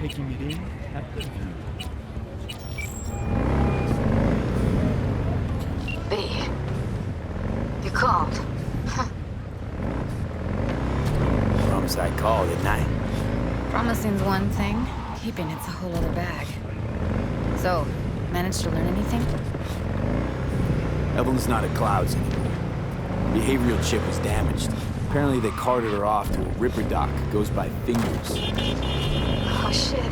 taking it in at the view. B. You called. Promise I'd call, didn't I? Promising's one thing, keeping it's a whole other bag. So, managed to learn anything? Evelyn's not at Clouds anymore. Behavioral chip was damaged. Apparently they carted her off to a ripper dock. Goes by Fingers. Oh, shit.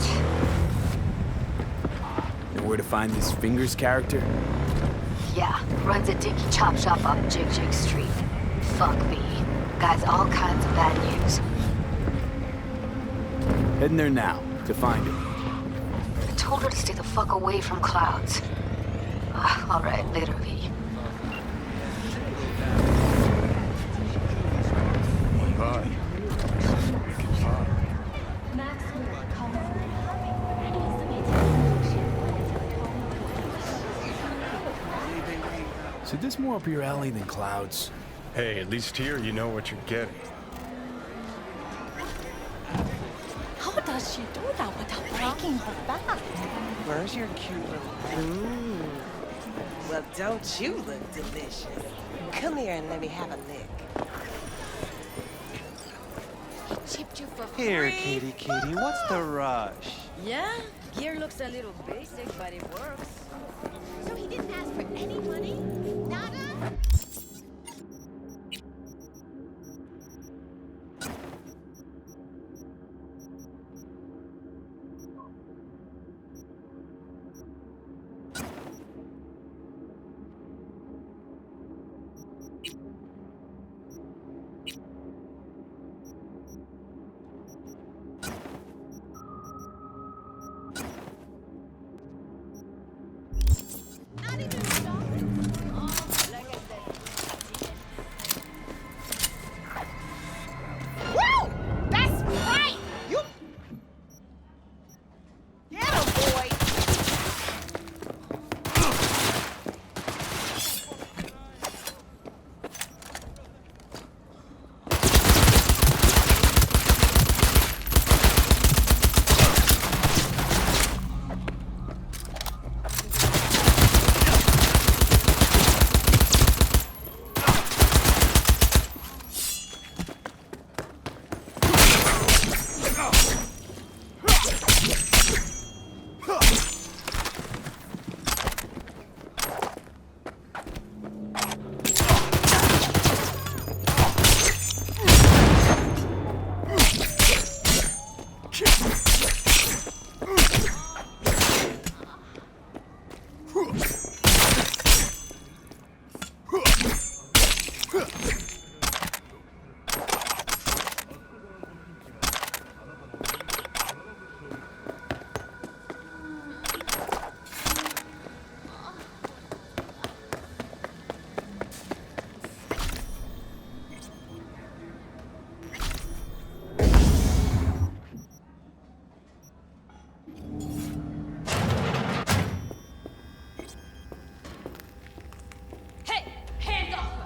Know where to find this Fingers character? Yeah, runs a dinky chop shop off Jig Street. Fuck me. Guy's all kinds of bad news. Heading there now, to find her. I told her to stay the fuck away from Clouds. All right, later, V. So this more up your alley than Clouds? Hey, at least here you know what you're getting. How does she do that without breaking her back? Where's your cute little... Well, don't you look delicious? Come here and let me have a lick. He chipped you for free. Here, kitty, what's the rush? Yeah, gear looks a little basic, but it works. So he didn't ask for any money? Nada? Not even a dollar? Oh, like I said. Woo! That's right! You... Get him, boy!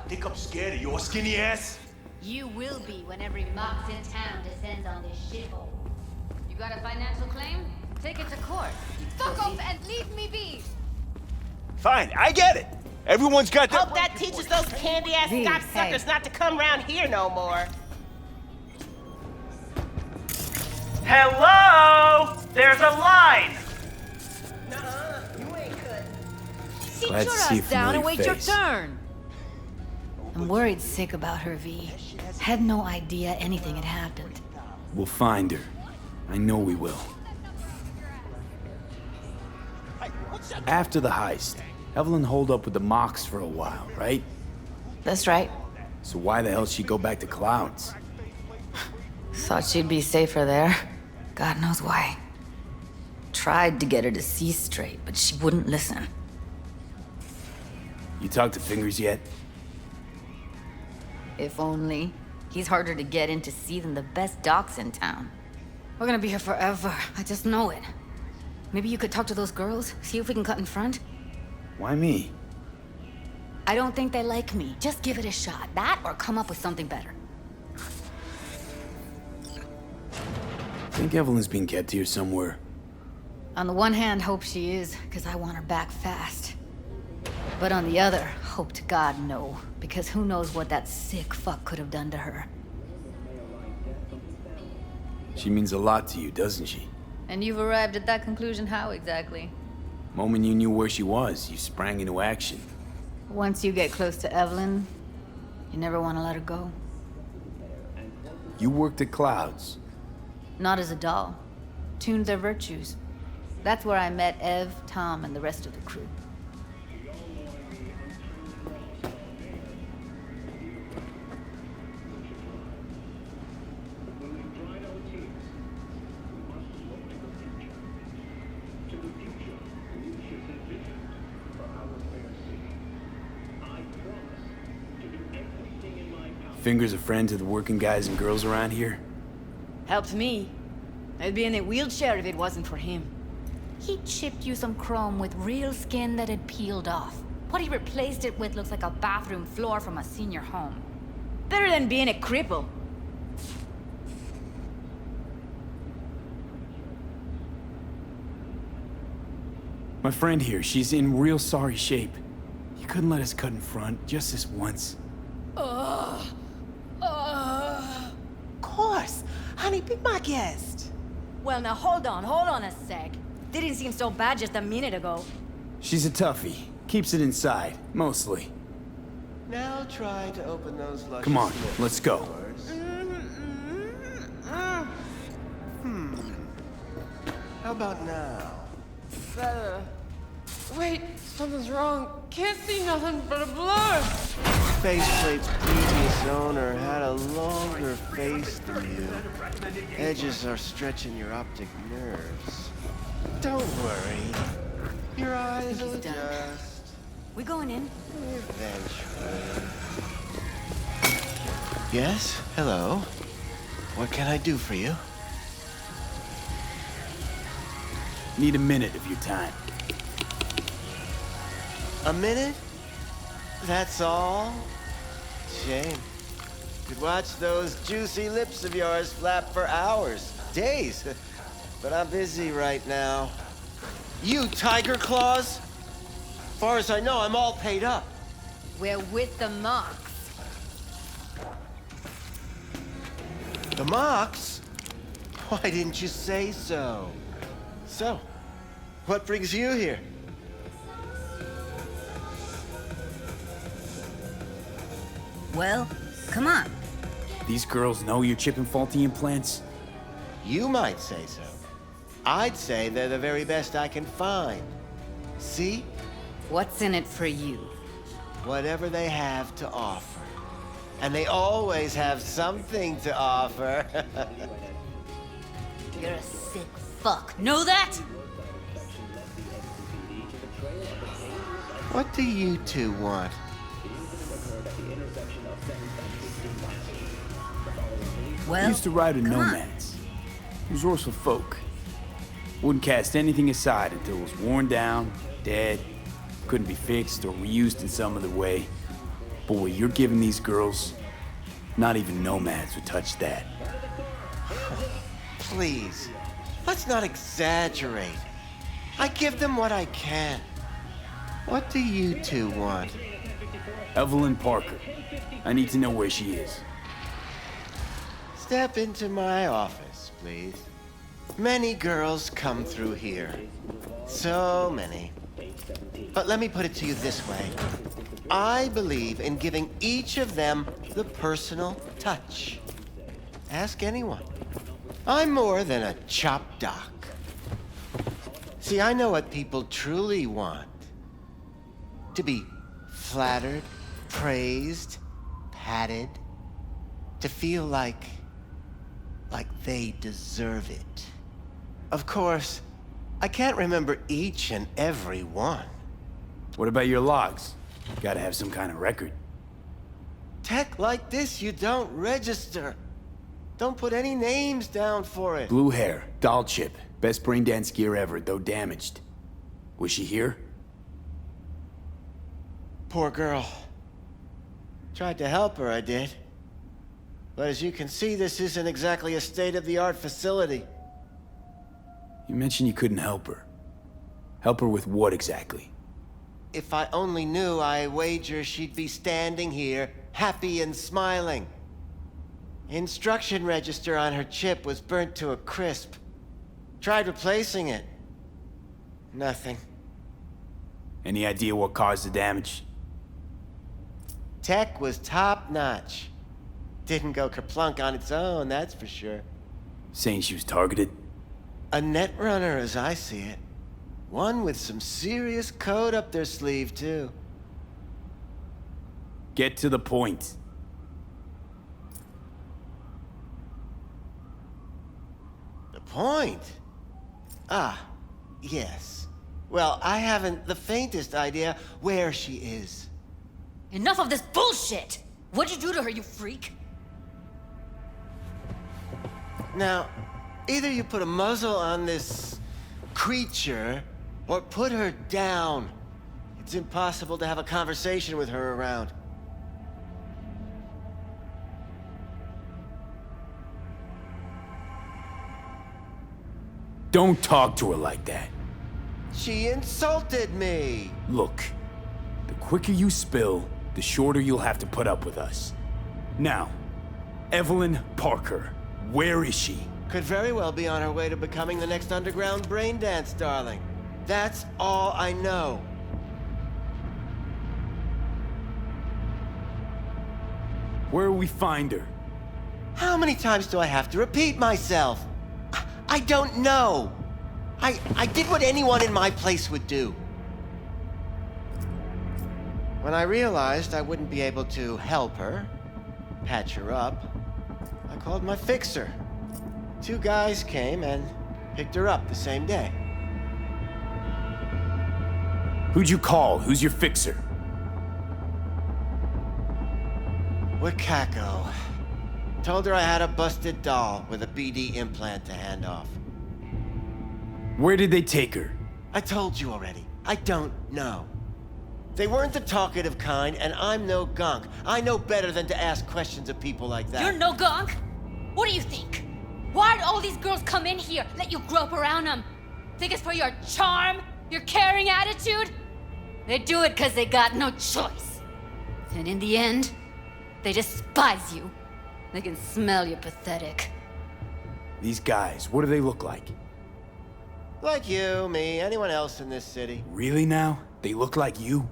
Think I'm scared of your skinny ass? You will be when every mox in town descends on this shithole. You got a financial claim? Take it to court. Fuck off and leave me be! Fine, I get it. Everyone's got their... Hope that teaches those candy-ass cocksuckers not to come round here no more. Hello? There's a line! Nuh-uh, you ain't good. Sit Glad your to see a ass down and familiar wait your face. turn. I'm worried sick about her, V. Had no idea anything had happened. We'll find her. I know we will. After the heist, Evelyn holed up with the Mox for a while, right? That's right. So why the hell she go back to Clouds? Thought she'd be safer there. God knows why. Tried to get her to see straight, but she wouldn't listen. You talked to Fingers yet? If only. He's harder to get in to see than the best docs in town. We're gonna be here forever. I just know it. Maybe you could talk to those girls, see if we can cut in front? Why me? I don't think they like me. Just give it a shot. That or come up with something better. think Evelyn's being kept here somewhere. On the one hand, hope she is, because I want her back fast. But on the other, hope to God no, because who knows what that sick fuck could have done to her. She means a lot to you, doesn't she? And you've arrived at that conclusion how exactly? Moment you knew where she was, you sprang into action. Once you get close to Evelyn, you never want to let her go. You worked at Clouds. Not as a doll. Tuned their virtues. That's where I met Ev, Tom, and the rest of the crew. Finger's a friend to the working guys and girls around here. Helped me. I'd be in a wheelchair if it wasn't for him. He chipped you some chrome with real skin that had peeled off. What he replaced it with looks like a bathroom floor from a senior home. Better than being a cripple. My friend here, she's in real sorry shape. You couldn't let us cut in front, just this once. Of course. Honey, be my guest. Well, now hold on a sec. Didn't seem so bad just a minute ago. She's a toughie. Keeps it inside, mostly. Now try to open those luscious Come on, lips let's go. of yours. How about now? Better. Wait, something's wrong. Can't see nothing but a blur. Faceplate's previous owner had a longer face than you. Edges are stretching your optic nerves. Don't worry. Your eyes will he's done. adjust We going in? eventually. Yes? Hello? What can I do for you? Need a minute of your time. A minute? That's all? Shame. Could watch those juicy lips of yours flap for hours, days. But I'm busy right now. You, Tiger Claws? Far as I know, I'm all paid up. We're with the Mox. The Mox? Why didn't you say so? So, what brings you here? Well, come on. These girls know you're chipping faulty implants? You might say so. I'd say they're the very best I can find. See? What's in it for you? Whatever they have to offer. And they always have something to offer. You're a sick fuck. Know that? What do you two want? Well, Used to ride with come on. nomads. Resourceful folk. Wouldn't cast anything aside until it was worn down, dead, couldn't be fixed or reused in some other way. But what you're giving these girls, not even nomads would touch that. Please, let's not exaggerate. I give them what I can. What do you two want? Evelyn Parker. I need to know where she is. Step into my office, please. Many girls come through here. So many. But let me put it to you this way. I believe in giving each of them the personal touch. Ask anyone. I'm more than a chop doc. See, I know what people truly want. To be flattered, praised, patted. To feel like they deserve it. Of course, I can't remember each and every one. What about your logs? Gotta have some kind of record. Tech like this, you don't register. Don't put any names down for it. Blue hair, doll chip, best brain dance gear ever, though damaged. Was she here? Poor girl. Tried to help her, I did. But as you can see, this isn't exactly a state-of-the-art facility. You mentioned you couldn't help her. Help her with what exactly? If I only knew, I wager she'd be standing here, happy and smiling. Instruction register on her chip was burnt to a crisp. Tried replacing it. Nothing. Any idea what caused the damage? Tech was top-notch. Didn't go kerplunk on its own, that's for sure. Saying she was targeted? A netrunner, as I see it. One with some serious code up their sleeve, too. Get to the point. The point? Ah, yes. Well, I haven't the faintest idea where she is. Enough of this bullshit! What'd you do to her, you freak? Now, either you put a muzzle on this creature, or put her down. It's impossible to have a conversation with her around. Don't talk to her like that. She insulted me! Look, the quicker you spill, the shorter you'll have to put up with us. Now, Evelyn Parker, where is she? Could very well be on her way to becoming the next underground brain dance darling. That's all I know. Where will we find her? How many times do I have to repeat myself? I don't know. I did what anyone in my place would do. When I realized I wouldn't be able to help her, patch her up, I called my fixer. 2 guys came and picked her up the same day. Who'd you call? Who's your fixer? Wakako. Told her I had a busted doll with a BD implant to hand off. Where did they take her? I told you already. I don't know. They weren't the talkative kind, and I'm no gonk. I know better than to ask questions of people like that. You're no gunk? What do you think? Why'd all these girls come in here, let you grope around them? Think it's for your charm? Your caring attitude? They do it because they got no choice. And in the end, they despise you. They can smell you're pathetic. These guys, what do they look like? Like you, me, anyone else in this city. Really now? They look like you?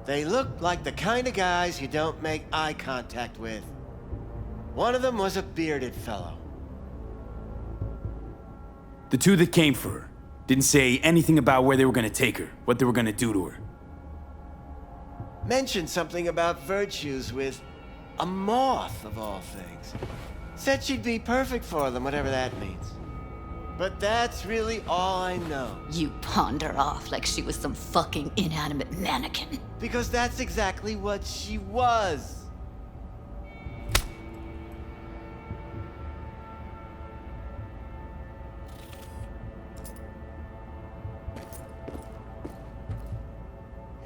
They look like the kind of guys you don't make eye contact with. One of them was a bearded fellow. The 2 that came for her didn't say anything about where they were gonna take her, what they were gonna do to her. Mentioned something about virtues with a moth, of all things. Said she'd be perfect for them, whatever that means. But that's really all I know. You pawned her off like she was some fucking inanimate mannequin. Because that's exactly what she was.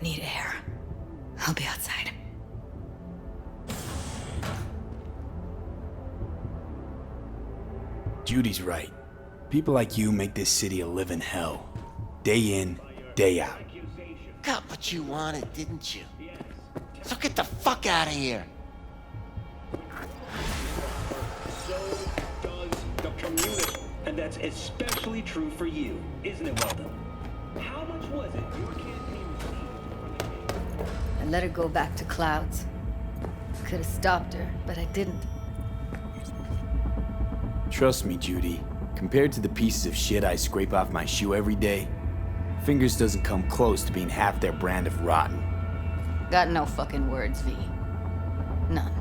Need air. I'll be outside. Judy's right. People like you make this city a living hell. Day in, day out. Got what you wanted, didn't you? So get the fuck out of here. So does the community. And that's especially true for you, isn't it, Weldon? How much was it your campaign received? I let her go back to Clouds. Could have stopped her, but I didn't. Trust me, Judy. Compared to the pieces of shit I scrape off my shoe every day, Fingers doesn't come close to being half their brand of rotten. Got no fucking words, V. None.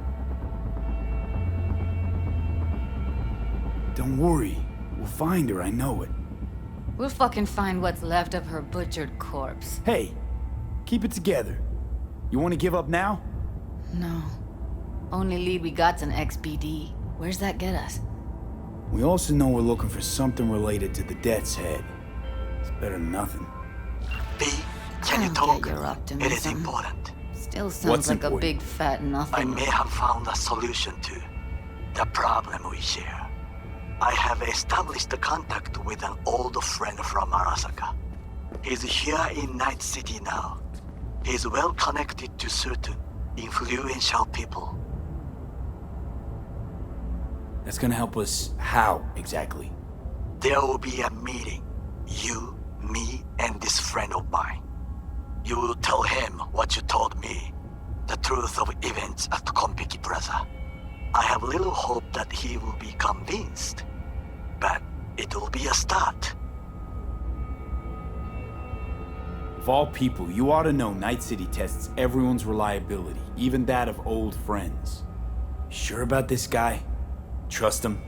Don't worry. We'll find her, I know it. We'll fucking find what's left of her butchered corpse. Hey, keep it together. You want to give up now? No. Only lead we got's an XBD. Where's that get us? We also know we're looking for something related to the Death's Head. It's better than nothing. B, can you I talk? get your optimism. It is important. Still sounds What's like important? a big fat nothing. I may have found a solution to the problem we share. I have established contact with an old friend from Arasaka. He's here in Night City now. He's well connected to certain influential people. That's gonna help us how, exactly? There will be a meeting. You, me, and this friend of mine. You will tell him what you told me. The truth of events at Konpeki Plaza. I have little hope that he will be convinced. But it will be a start. Of all people, you ought to know Night City tests everyone's reliability, even that of old friends. Sure about this guy? Trust him?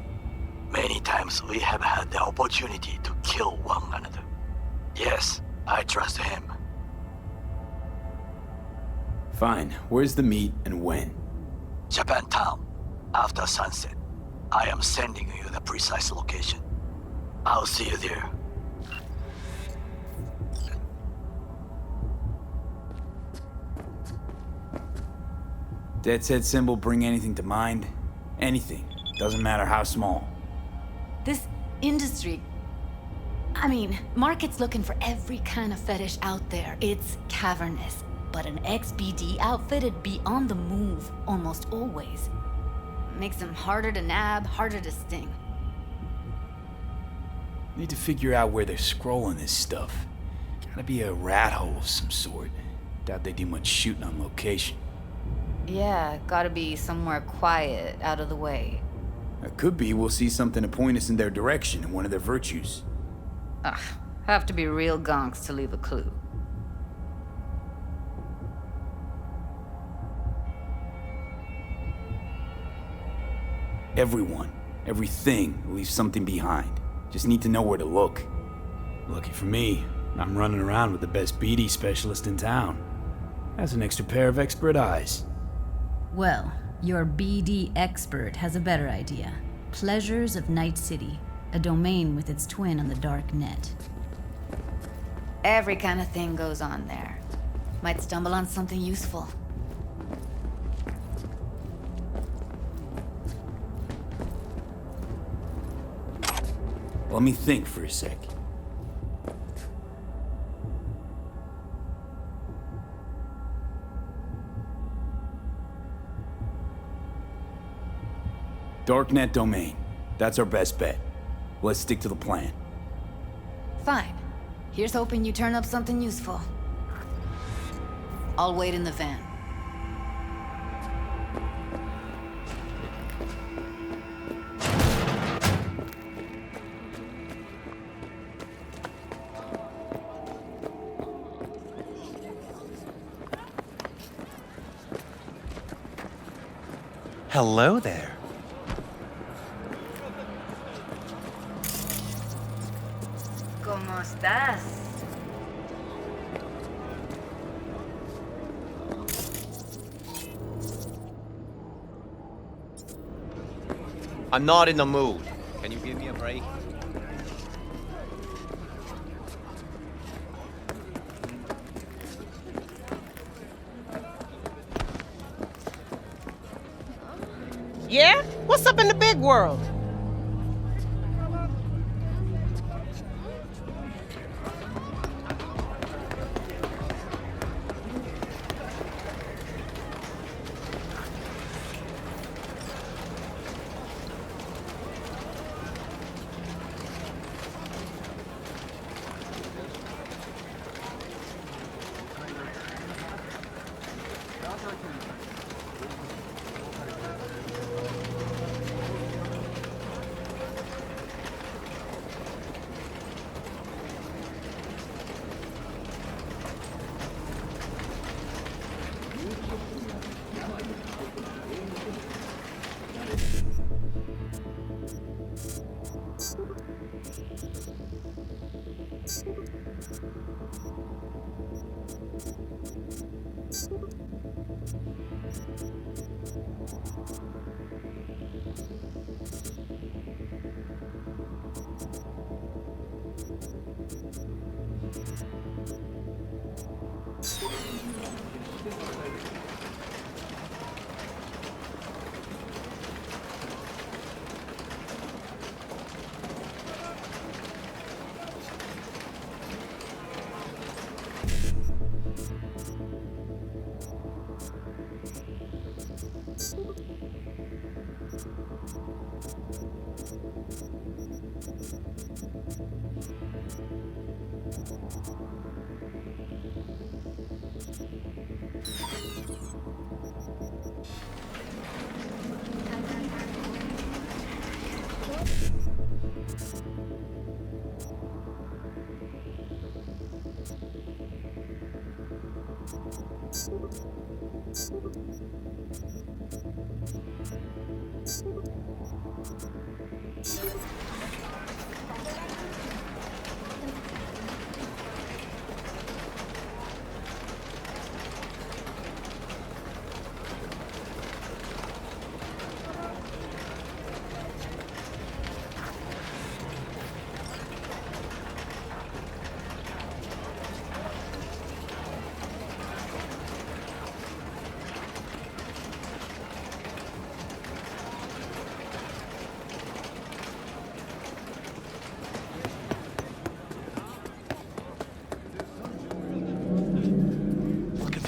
Many times we have had the opportunity to kill one another. Yes, I trust him. Fine. Where's the meet and when? Japantown. After sunset. I am sending you the precise location. I'll see you there. Dead set symbol bring anything to mind? Anything. Doesn't matter how small. This industry... I mean, market's looking for every kind of fetish out there. It's cavernous. But an XBD outfitted be on the move almost always. Makes them harder to nab, harder to sting. Need to figure out where they're scrolling this stuff. Gotta be a rat hole of some sort. Doubt they do much shooting on location. Yeah, gotta be somewhere quiet, out of the way. It could be we'll see something to point us in their direction in one of their virtues. Ugh, have to be real gonks to leave a clue. Everyone, everything leaves something behind. Just need to know where to look. Lucky for me, I'm running around with the best BD specialist in town. Has an extra pair of expert eyes. Well, your BD expert has a better idea. Pleasures of Night City, a domain with its twin on the dark net. Every kind of thing goes on there. Might stumble on something useful. Let me think for a sec. Darknet domain. That's our best bet. Let's stick to the plan. Fine. Here's hoping you turn up something useful. I'll wait in the van. Hello there. ¿Cómo estás? I'm not in the mood. Can you give me a break? Yeah? What's up in the big world?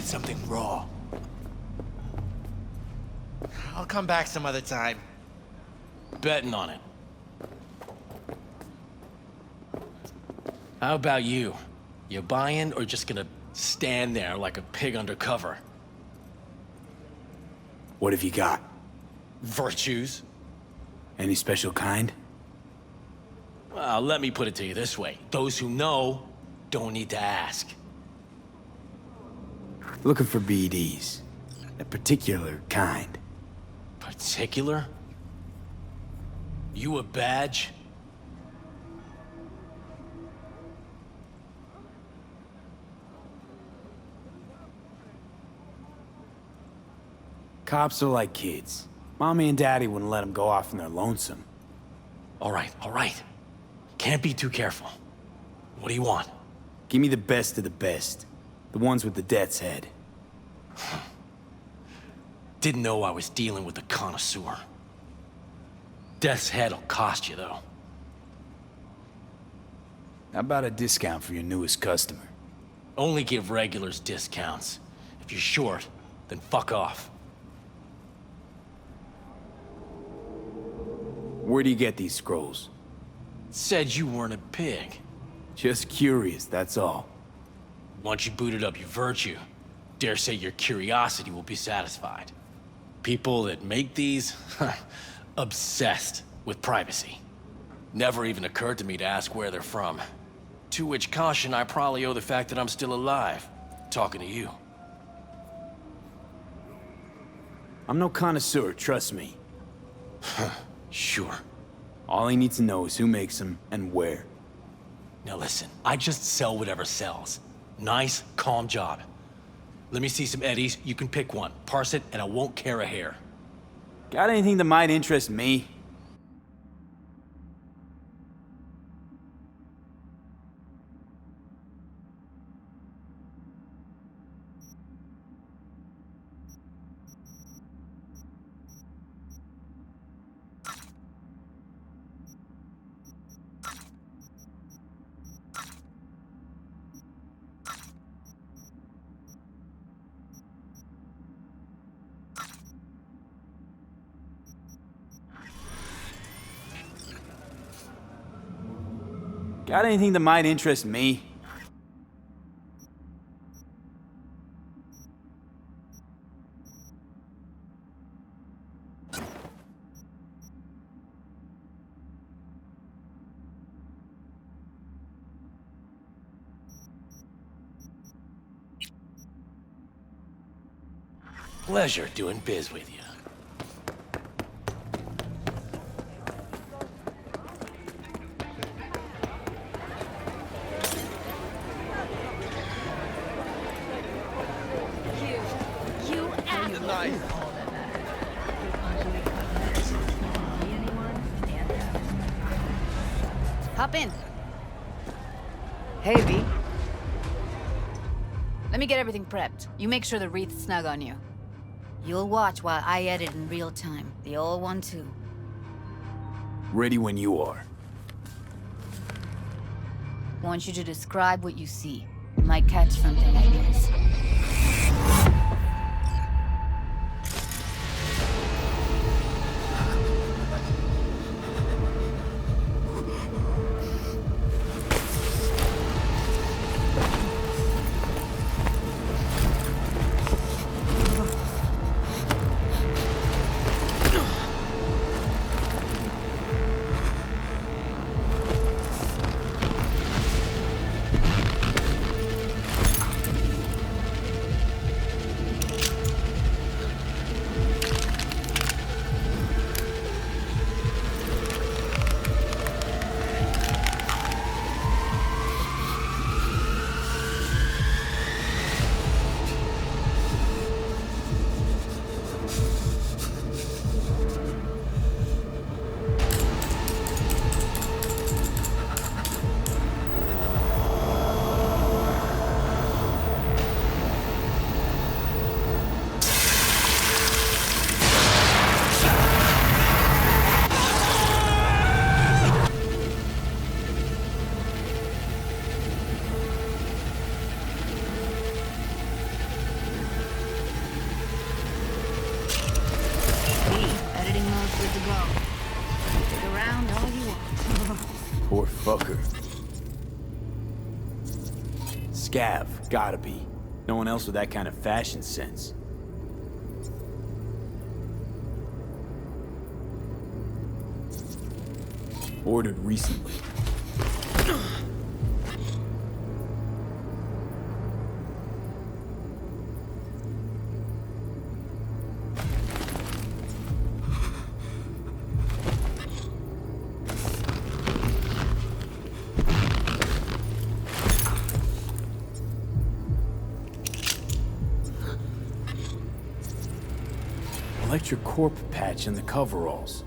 Something raw. I'll come back some other time. Betting on it. How about you? You buying or just gonna stand there like a pig undercover? What have you got? Virtues? Any special kind? Well, let me put it to you this way. Those who know don't need to ask. Looking for BDs. A particular kind. Particular? You a badge? Cops are like kids. Mommy and Daddy wouldn't let them go off in their lonesome. All right. Can't be too careful. What do you want? Give me the best of the best. The ones with the death's head. Didn't know I was dealing with a connoisseur. Death's head'll cost you, though. How about a discount for your newest customer? Only give regulars discounts. If you're short, then fuck off. Where do you get these scrolls? Said you weren't a pig. Just curious, that's all. Once you booted up your virtue, dare say your curiosity will be satisfied. People that make these, obsessed with privacy. Never even occurred to me to ask where they're from. To which caution I probably owe the fact that I'm still alive, talking to you. I'm no connoisseur, trust me. Sure. All he needs to know is who makes them and where. Now listen, I just sell whatever sells. Nice, calm job. Let me see some eddies, you can pick one. Parse it, and I won't care a hair. Got anything that might interest me? Got anything that might interest me? Pleasure doing biz with you. Hop in. Hey, V. Let me get everything prepped. You make sure the wreath's snug on you. You'll watch while I edit in real time. The old one, too. Ready when you are. Want you to describe what you see. You might catch something I miss. Sarker. Scav, gotta be. No one else with that kind of fashion sense. Ordered recently. Electric corp patch in the coveralls.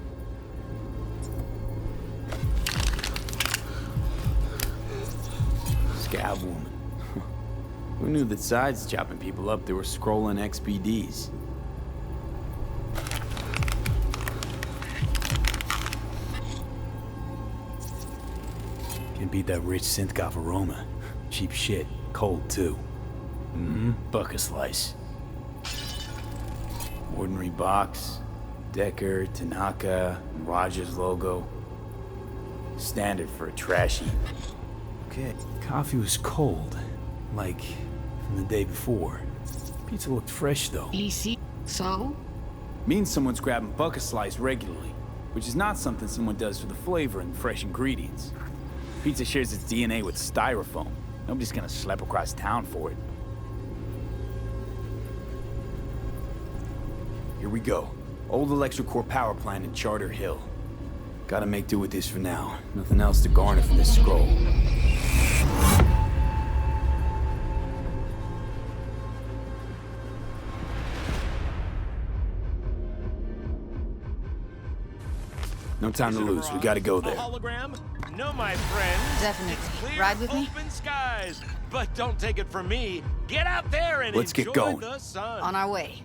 Scav woman. Who knew that besides chopping people up, they were scrolling XBDs? Can't beat that rich synth-goth aroma. Cheap shit. Cold, too. Buck a slice. Ordinary box. Decker, Tanaka, and Rogers logo. Standard for a trashy. Okay, coffee was cold. Like, from the day before. Pizza looked fresh, though. Easy. So? Means someone's grabbing buck a slice regularly. Which is not something someone does for the flavor and fresh ingredients. Pizza shares its DNA with styrofoam. Nobody's gonna schlep across town for it. Here we go. Old electric-core power plant in Charter Hill. Gotta make do with this for now. Nothing else to garner from this scroll. No time to lose. We gotta go there. Hologram? No, my friends. Definitely. It's clear, Ride with me? open skies. But don't take it from me. Get out there and Let's enjoy get going. the sun. On our way.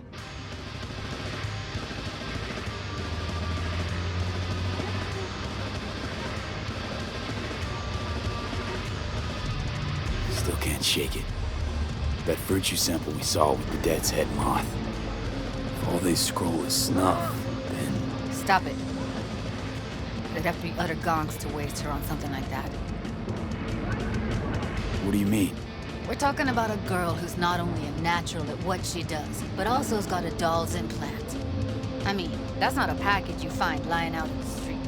Still can't shake it. That virtue sample we saw with the Dead's Head moth. If all they scroll is snuff, then... Stop it. They'd have to be utter gonks to waste her on something like that. What do you mean? We're talking about a girl who's not only a natural at what she does, but also has got a doll's implant. I mean, that's not a package you find lying out in the street.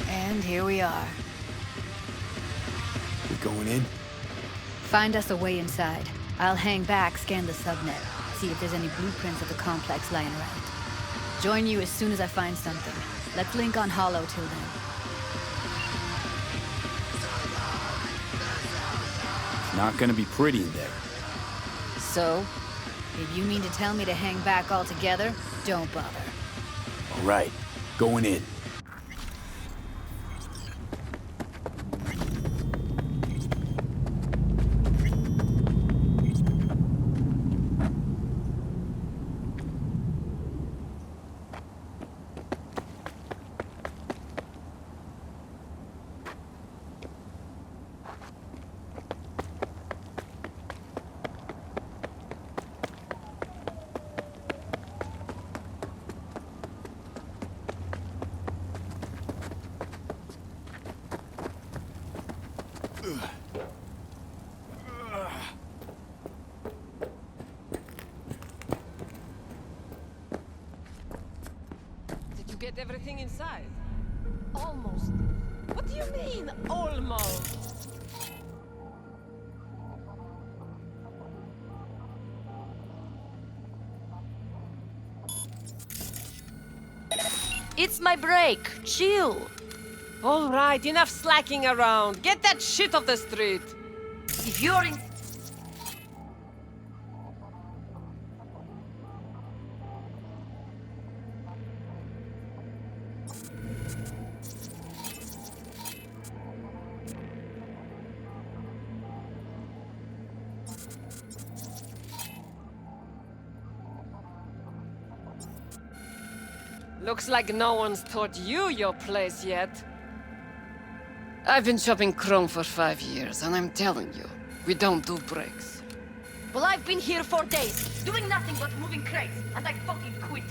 And here we are. We going in? Find us a way inside. I'll hang back, scan the subnet. see if there's any blueprints of the complex lying around. Join you as soon as I find something. Let's link on Hollow till then. It's not gonna be pretty in there. So, if you mean to tell me to hang back altogether, don't bother. All right, going in. Did you get everything inside? Almost. What do you mean, almost? It's my break. Chill. All right, enough slacking around. Get that shit off the street. If you're in... Looks like no one's taught you your place yet. I've been shopping Chrome for 5 years, and I'm telling you, we don't do breaks. Well, I've been here 4 days, doing nothing but moving crates, and I fucking quit.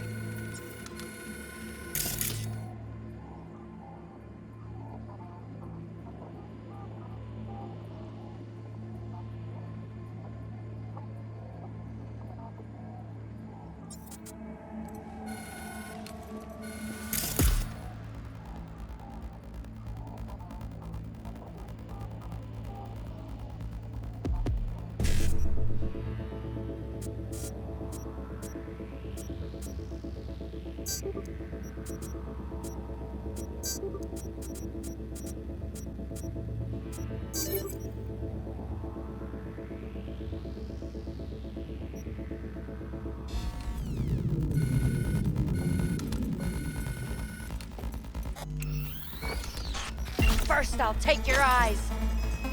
First, I'll take your eyes.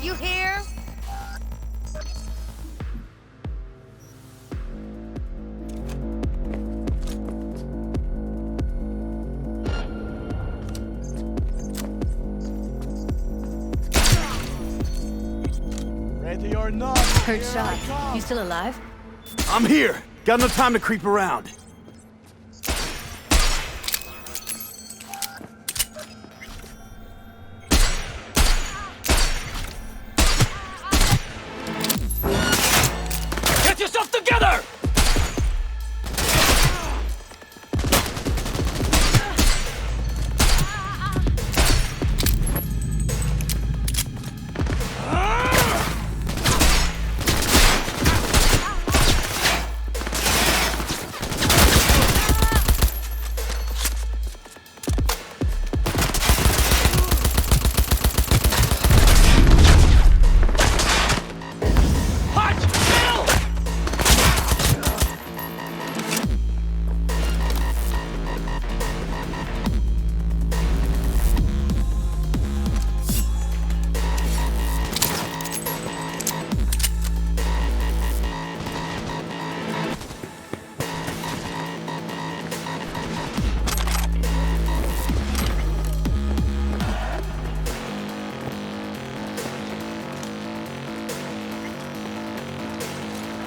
You hear? Ready or not? Hurt shot. You still alive? I'm here. Got no time to creep around. Get yourself together!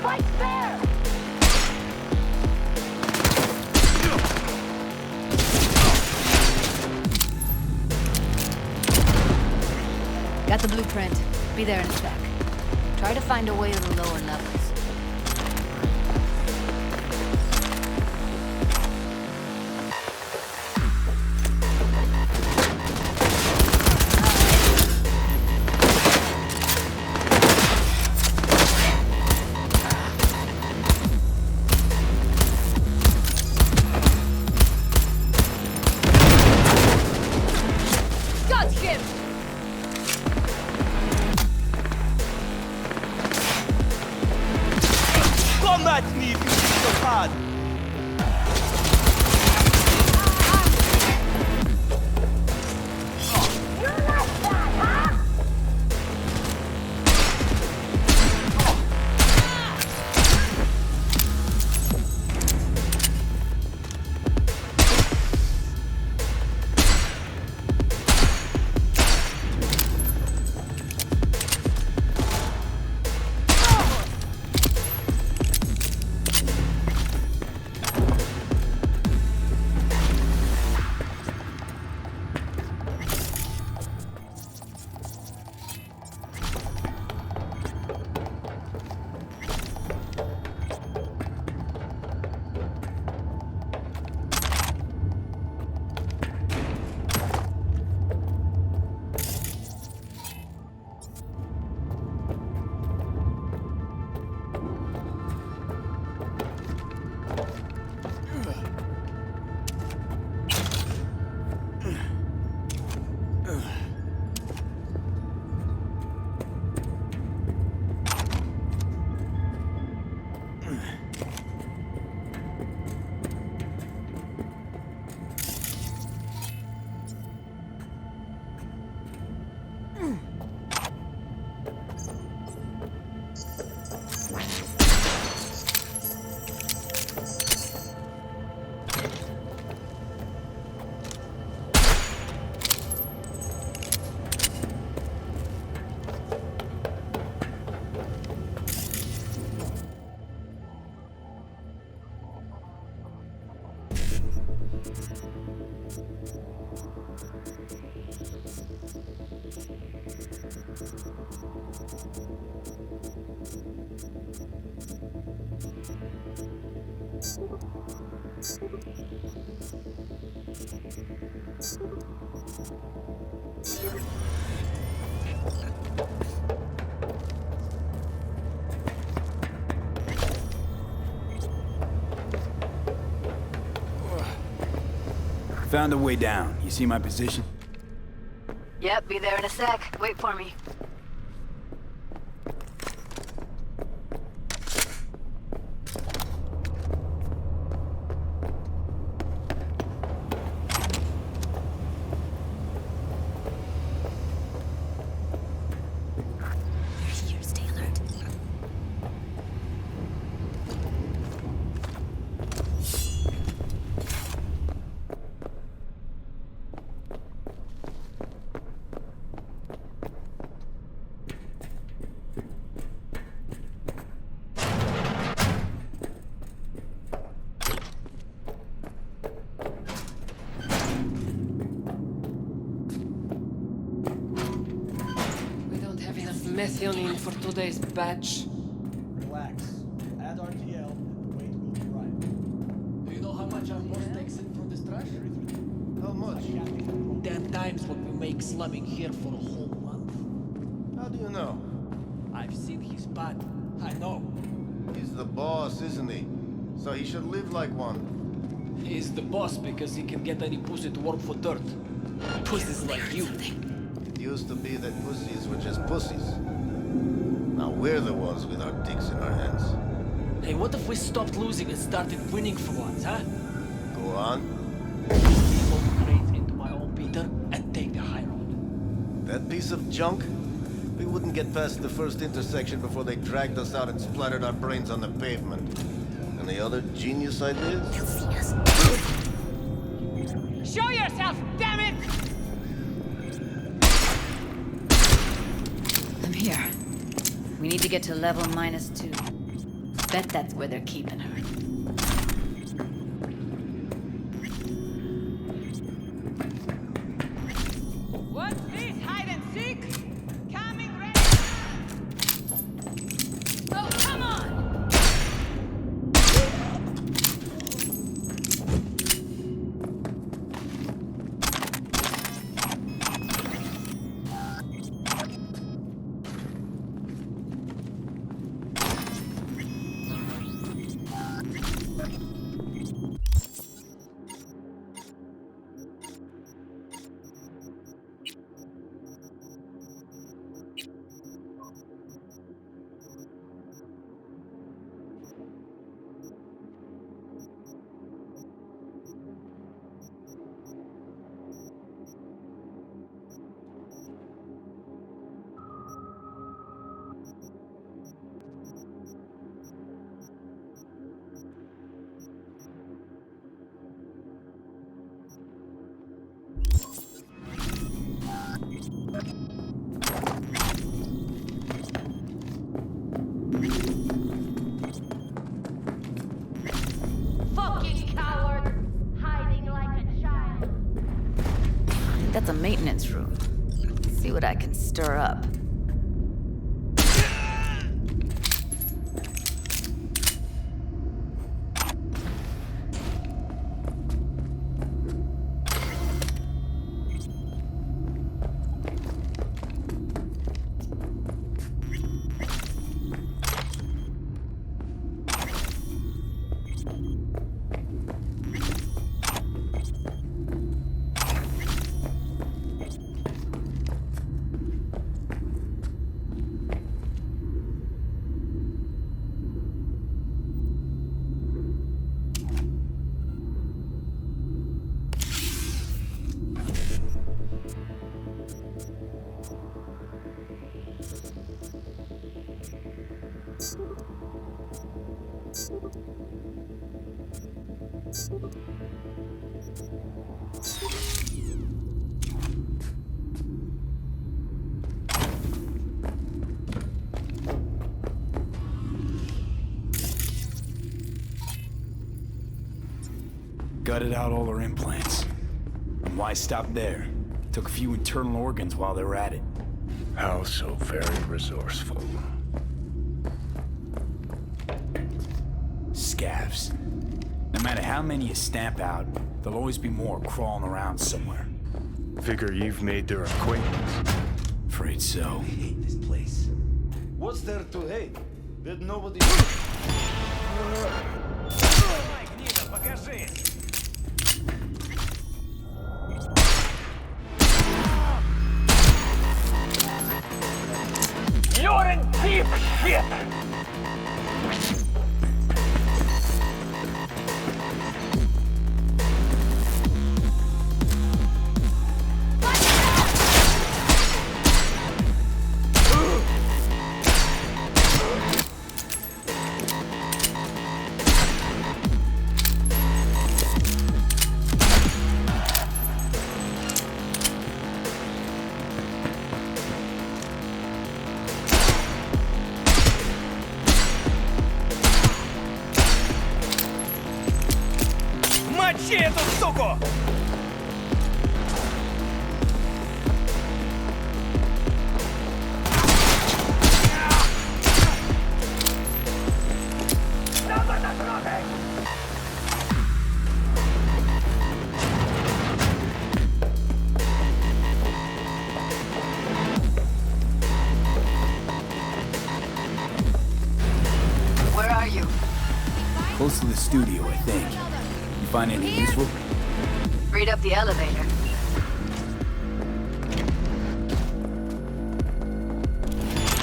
Fight fair! Got the blueprint. Be there in a sec. Try to find a way to the lower levels. Found a way down. You see my position? Yep, be there in a sec. Wait for me. Methionine for today's batch. Relax. Add RTL and the weight will be right. Do you know how much our boss takes in for this trash? How much? 10 times what we make slumming here for a whole month. How do you know? I've seen his pad. I know. He's the boss, isn't he? So he should live like one. He's the boss because he can get any pussy to work for dirt. Pussies like you. It used to be that pussies were just pussies. Now we're the ones with our dicks in our hands. Hey, what if we stopped losing and started winning for once, huh? Go on. Load crates into my own beater and take the high road. That piece of junk? We wouldn't get past the first intersection before they dragged us out and splattered our brains on the pavement. Any other genius ideas? They'll see us. Show yourself, damn it! I'm here. We need to get to level -2. Bet that's where they're keeping her. What's this, hide and seek? Coming ready! Oh, come on! Fucking coward! Hiding like a child. That's a maintenance room. See what I can stir up. gutted out all her implants. And why stop there? Took a few internal organs while they were at it. How so very resourceful. Scavs. No matter how many you stamp out, there'll always be more crawling around somewhere. Figure you've made their acquaintance. Afraid so. I hate this place. What's there to hate? Did nobody... You're in deep shit! Мочи эту суку! Where are you? Close to the studio, I think. You find anything useful? Read up the elevator.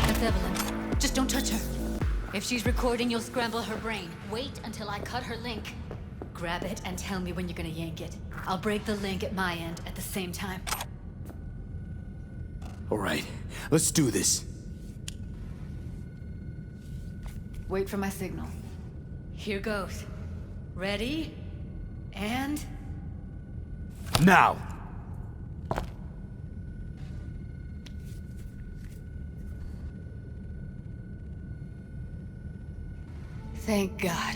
That's Evelyn. Just don't touch her. If she's recording, you'll scramble her brain. Wait until I cut her link. Grab it and tell me when you're gonna yank it. I'll break the link at my end at the same time. All right, let's do this. Wait for my signal. Here goes. Ready? And... Now! Thank God.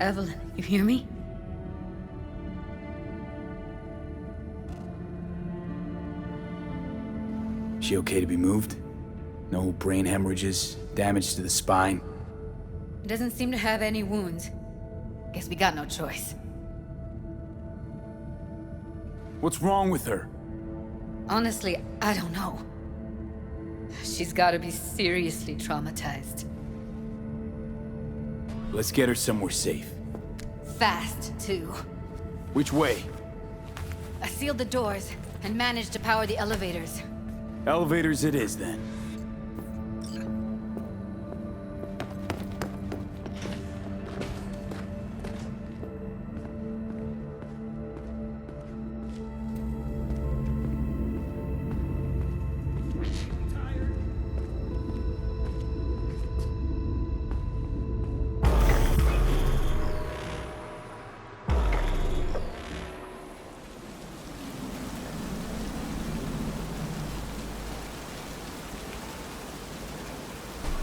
Evelyn, you hear me? She okay to be moved? No brain hemorrhages, damage to the spine? Doesn't seem to have any wounds. Guess we got no choice. What's wrong with her? Honestly, I don't know. She's gotta be seriously traumatized. Let's get her somewhere safe. Fast, too. Which way? I sealed the doors and managed to power the elevators. Elevators it is, then.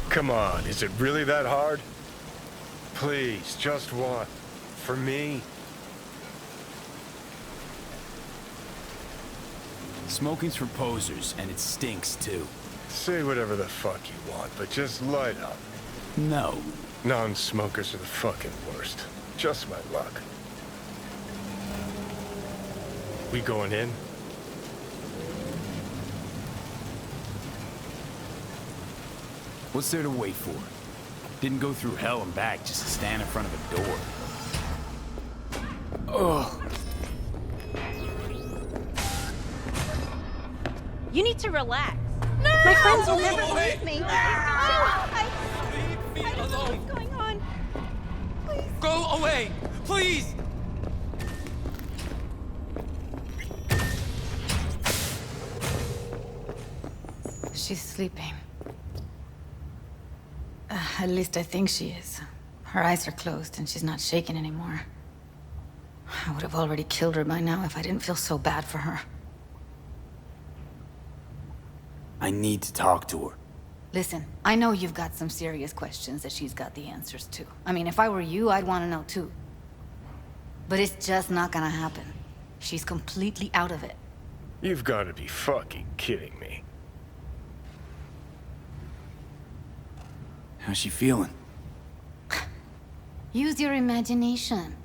Come on, is it really that hard? Please, just one. For me? Smoking's for posers, and it stinks, too. Say whatever the fuck you want, but just light up. No. Non-smokers are the fucking worst. Just my luck. We going in? What's there to wait for? Didn't go through hell and back just to stand in front of a door. Ugh. You need to relax. No! My friends will never believe me. No! I Leave me don't know alone. what's going on. Please. Go away, please! She's sleeping. At least I think she is. Her eyes are closed and she's not shaking anymore. I would have already killed her by now if I didn't feel so bad for her. I need to talk to her. Listen, I know you've got some serious questions that she's got the answers to. I mean, if I were you, I'd want to know too. But it's just not gonna happen. She's completely out of it. You've got to be fucking kidding me. How's she feeling? Use your imagination.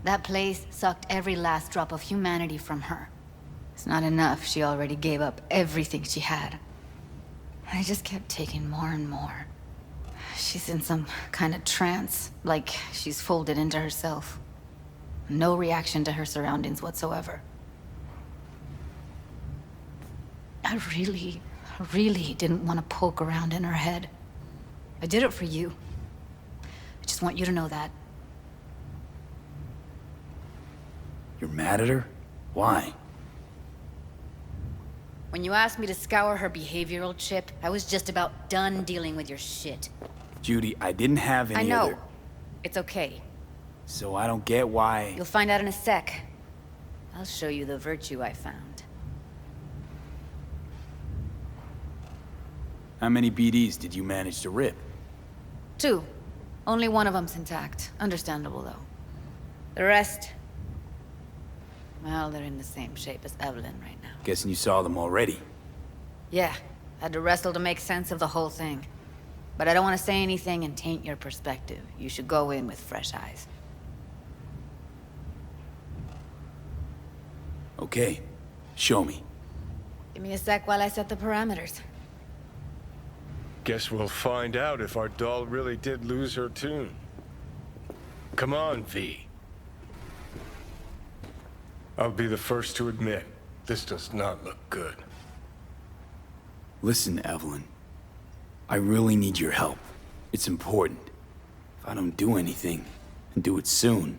That place sucked every last drop of humanity from her. It's not enough. She already gave up everything she had. I just kept taking more and more. She's in some kind of trance, like she's folded into herself. No reaction to her surroundings whatsoever. I really didn't want to poke around in her head. I did it for you. I just want you to know that. You're mad at her? Why? When you asked me to scour her behavioral chip, I was just about done dealing with your shit. Judy, I didn't have any I know. other... It's okay. So I don't get why... You'll find out in a sec. I'll show you the virtue I found. How many BDs did you manage to rip? 2. Only one of them's intact. Understandable, though. The rest... well, they're in the same shape as Evelyn right now. Guessing you saw them already. Yeah. Had to wrestle to make sense of the whole thing. But I don't want to say anything and taint your perspective. You should go in with fresh eyes. Okay. Show me. Give me a sec while I set the parameters. Guess we'll find out if our doll really did lose her tune. Come on, V. I'll be the first to admit, this does not look good. Listen, Evelyn. I really need your help. It's important. If I don't do anything, and do it soon,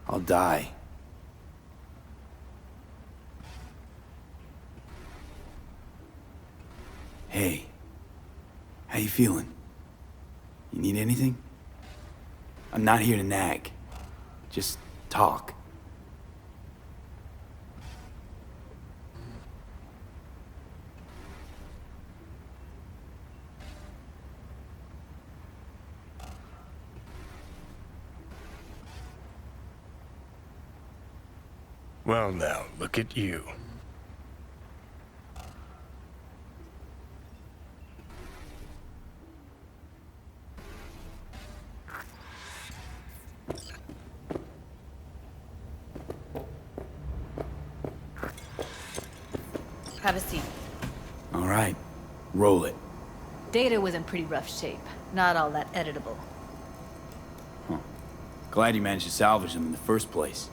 I'll die. Hey. How you feeling? You need anything? I'm not here to nag. Just talk. Well now, look at you. Have a seat. All right. Roll it. Data was in pretty rough shape. Not all that editable. Huh. Glad you managed to salvage them in the first place.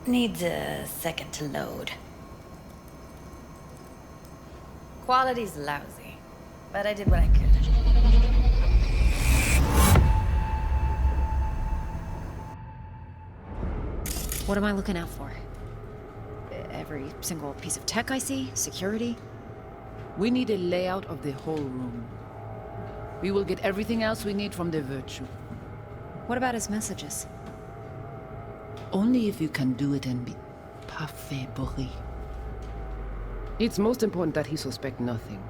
Needs a second to load. Quality's lousy, but I did what I could. What am I looking out for? Every single piece of tech I see? Security? We need a layout of the whole room. We will get everything else we need from the Virtue. What about his messages? Only if you can do it and be parfait bourré. It's most important that he suspect nothing.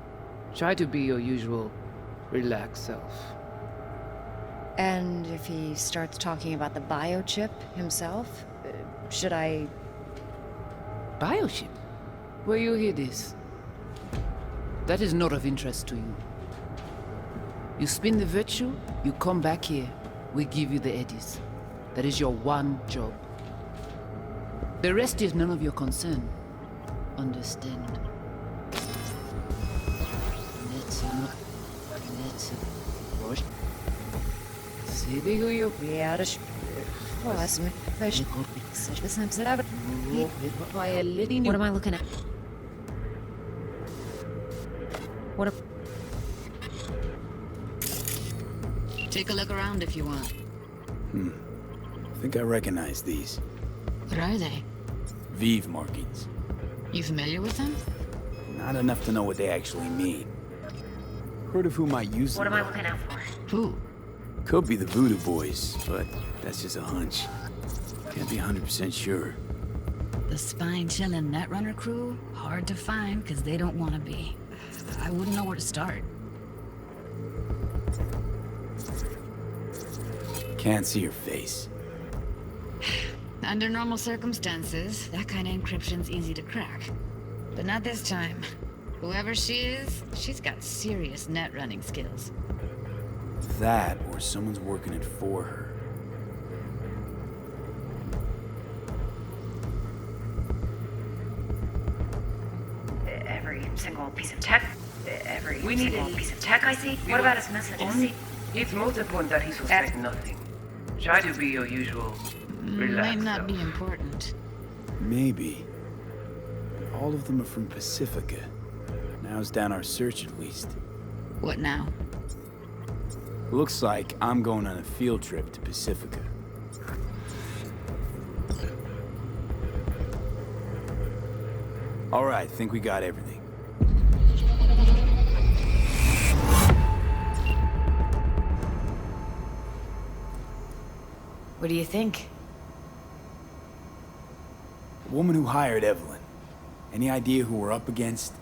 Try to be your usual, relaxed self. And if he starts talking about the biochip himself, should I... Biochip? Where you hear this? That is not of interest to you. You spin the Virtue, you come back here, we give you the eddies. That is your one job. The rest is none of your concern. Understand? What am I looking at? What? Take a look around if you want. I think I recognize these. What are they? Vive markings. You familiar with them? Not enough to know what they actually mean. Heard of who might use them. What am I looking out for? Who? Could be the Voodoo Boys, but that's just a hunch. Can't be 100% sure. The spine-chilling Netrunner crew? Hard to find, because they don't want to be. I wouldn't know where to start. Can't see her face. Under normal circumstances, that kind of encryption's easy to crack. But not this time. Whoever she is, she's got serious net running skills. That, or someone's working it for her. Every single piece of tech? Every We need single a- piece of tech I see? What about his messages? It's most important that he suspect nothing. Try to be your usual relaxed Might not self. be important. Maybe. But all of them are from Pacifica. Now's down our search at least. What now? Looks like I'm going on a field trip to Pacifica. All right, think we got everything. What do you think? The woman who hired Evelyn. Any idea who we're up against?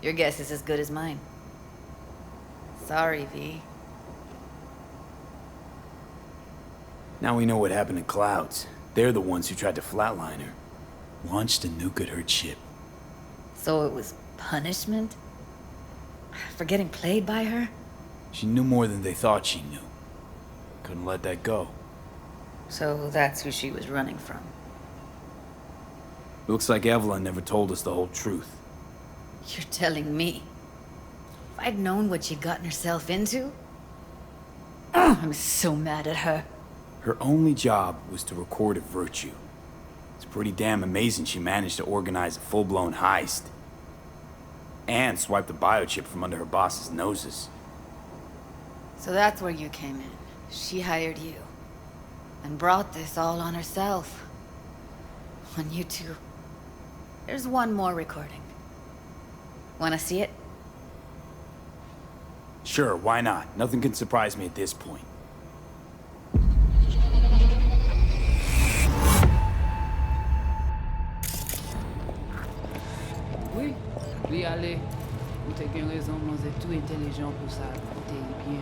Your guess is as good as mine. Sorry, V. Now we know what happened to Clouds. They're the ones who tried to flatline her. Launched a nuke at her ship. So it was punishment? For getting played by her? She knew more than they thought she knew. Couldn't let that go. So that's who she was running from. Looks like Evelyn never told us the whole truth. You're telling me? If I'd known what she'd gotten herself into? Oh, I'm so mad at her. Her only job was to record a virtue. It's pretty damn amazing she managed to organize a full-blown heist. And swipe the biochip from under her boss's noses. So that's where you came in. She hired you. And brought this all on herself. On you two. There's one more recording. Wanna see it? Sure, why not? Nothing can surprise me at this point. Oui, oui, allez. Vous avez bien raison, vous êtes tout intelligent pour ça. Écoutez bien.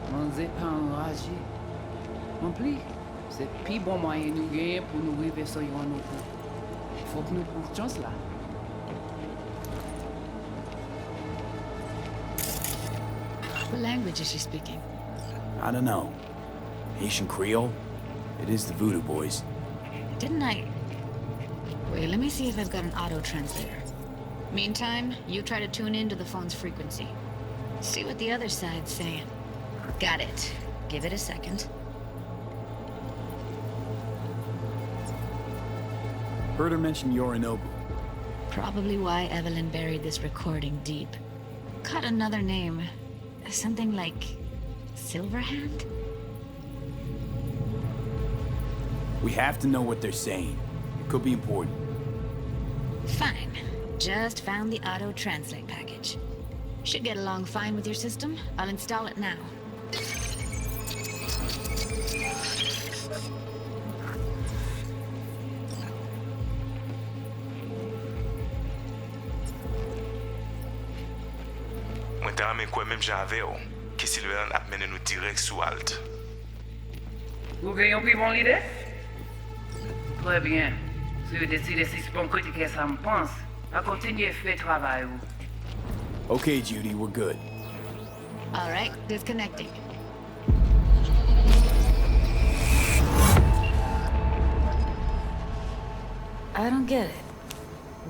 Vous n'êtes pas enragé. Non plus, c'est le plus bon moyen nous gagner pour nous arriver sur un autre. Faut que nous prenions chance là. What language is she speaking? I don't know. Haitian Creole? It is the Voodoo Boys. Didn't I? Wait, let me see if I've got an auto-translator. Meantime, you try to tune into the phone's frequency. See what the other side's saying. Got it. Give it a second. Heard her mention Yorinobu. Probably why Evelyn buried this recording deep. Caught another name. Something like... Silverhand? We have to know what they're saying. It could be important. Fine. Just found the auto-translate package. Should get along fine with your system. I'll install it now. Mwen te rame kwen menm jave ou, ki Silverhand ap mene nou direct sou alt. Vous voyez un plus bon l'idée? Très bien. Si vous décidez si c'est bon côté que ça me pense, à continuer à faire travail ou. Okay, Judy, we're good. All right, disconnecting. I don't get it.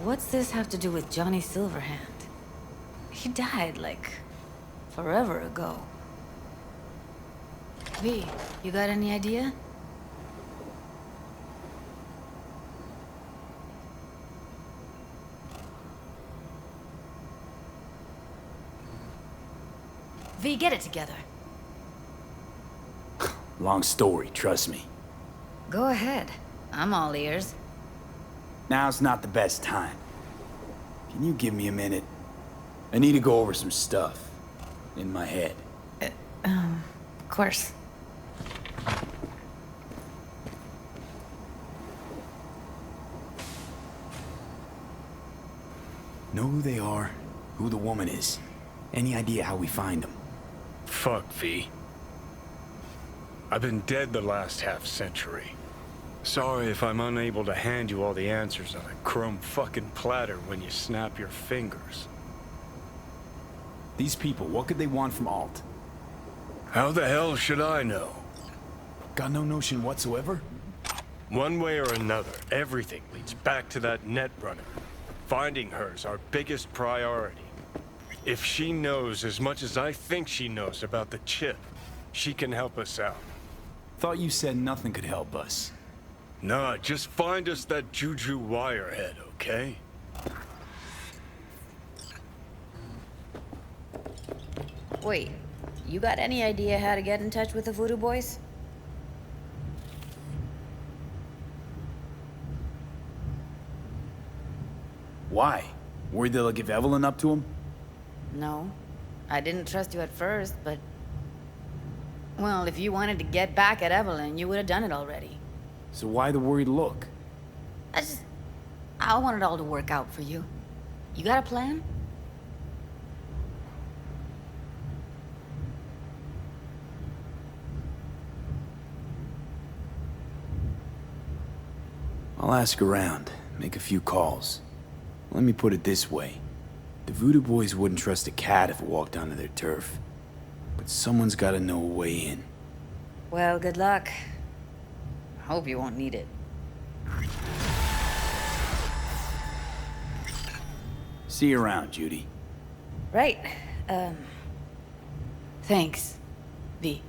What's this have to do with Johnny Silverhand? He died, like, forever ago. V, you got any idea? V, get it together. Long story, trust me. Go ahead. I'm all ears. Now's not the best time. Can you give me a minute? I need to go over some stuff. In my head. Of course. Know who they are, who the woman is. Any idea how we find them? Fuck, V. I've been dead the last half-century. Sorry if I'm unable to hand you all the answers on a chrome fucking platter when you snap your fingers. These people, what could they want from Alt? How the hell should I know? Got no notion whatsoever? One way or another, everything leads back to that netrunner. Finding her's our biggest priority. If she knows as much as I think she knows about the chip, she can help us out. Thought you said nothing could help us. Nah, just find us that Juju wirehead, okay? Wait, you got any idea how to get in touch with the Voodoo Boys? Why? Worried they'll give Evelyn up to him? No. I didn't trust you at first, but... Well, if you wanted to get back at Evelyn, you would have done it already. So why the worried look? I want it all to work out for you. You got a plan? I'll ask around, make a few calls. Let me put it this way. The Voodoo Boys wouldn't trust a cat if it walked onto their turf. But someone's gotta know a way in. Well, good luck. Hope you won't need it. See you around, Judy. Right. Thanks, V.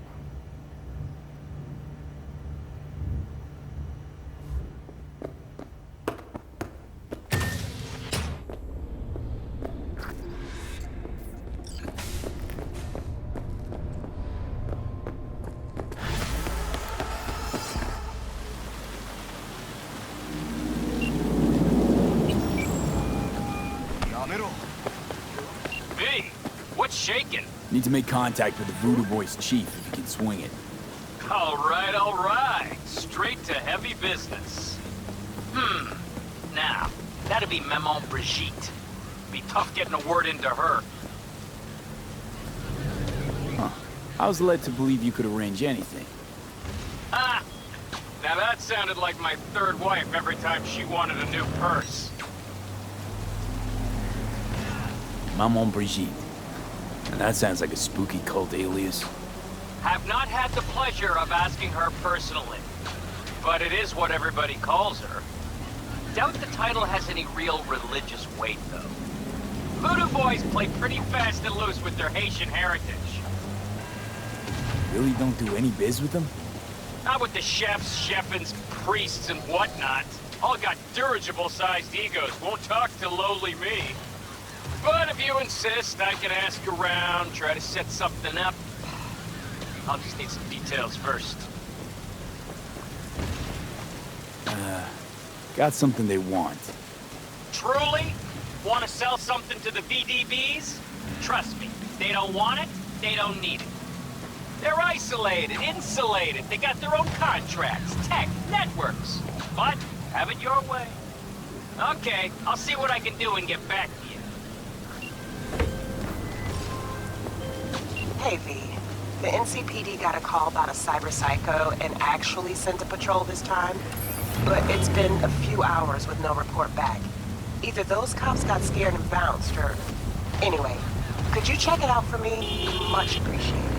Shaking. Need to make contact with the Voodoo Boys chief if you can swing it. All right. Straight to heavy business. Now, that'd be Maman Brigitte. Be tough getting a word into her. Huh. I was led to believe you could arrange anything. Ah! Now that sounded like my third wife every time she wanted a new purse. Maman Brigitte. And that sounds like a spooky cult alias. Have not had the pleasure of asking her personally, but it is what everybody calls her. Doubt the title has any real religious weight, though. Voodoo Boys play pretty fast and loose with their Haitian heritage. Really don't do any biz with them? Not with the chefs, chefins, priests, and whatnot. All got dirigible-sized egos, won't talk to lowly me. But if you insist, I can ask around, try to set something up. I'll just need some details first. Got something they want. Truly? Want to sell something to the VDBs? Trust me, they don't want it, they don't need it. They're isolated, insulated, they got their own contracts, tech, networks. But, have it your way. Okay, I'll see what I can do and get back to you. Hey, V. The NCPD got a call about a cyber psycho and actually sent a patrol this time. But it's been a few hours with no report back. Either those cops got scared and bounced, or... Anyway, could you check it out for me? Much appreciated.